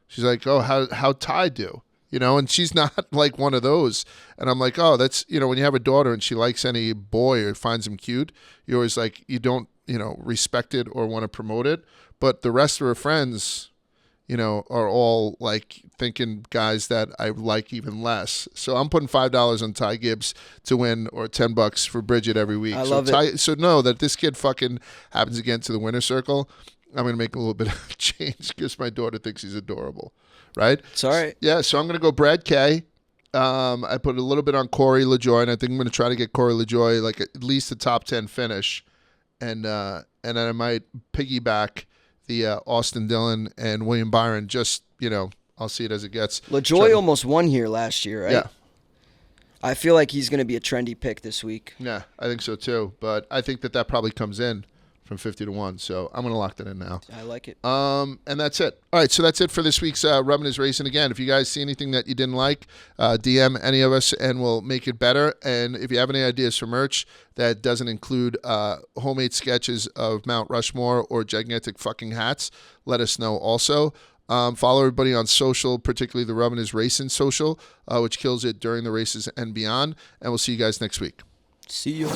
She's like, oh, how Ty do? And she's not like one of those. And I'm like, oh, that's, when you have a daughter and she likes any boy or finds him cute, you always like, you don't, respect it or want to promote it. But the rest of her friends, are all like thinking guys that I like even less. So I'm putting $5 on Ty Gibbs to win or $10 for Bridget every week. I love it. So know that this kid fucking happens again to the winner's circle. I'm going to make a little bit of change because my daughter thinks he's adorable. Right? It's all right. Yeah, so I'm going to go Brad K. I put a little bit on Corey LaJoie, and I think I'm going to try to get Corey LaJoie like at least a top 10 finish. And then I might piggyback the Austin Dillon and William Byron. Just, I'll see it as it gets. LaJoie almost won here last year, right? Yeah. I feel like he's going to be a trendy pick this week. Yeah, I think so too. But I think that probably comes in from 50-1. So I'm going to lock that in now. I like it. And that's it. All right, so that's it for this week's Rubbin is Racing. Again, if you guys see anything that you didn't like, DM any of us and we'll make it better. And if you have any ideas for merch that doesn't include homemade sketches of Mount Rushmore or gigantic fucking hats, let us know also. Follow everybody on social, particularly the Rubbin is Racing social, which kills it during the races and beyond. And we'll see you guys next week. See you.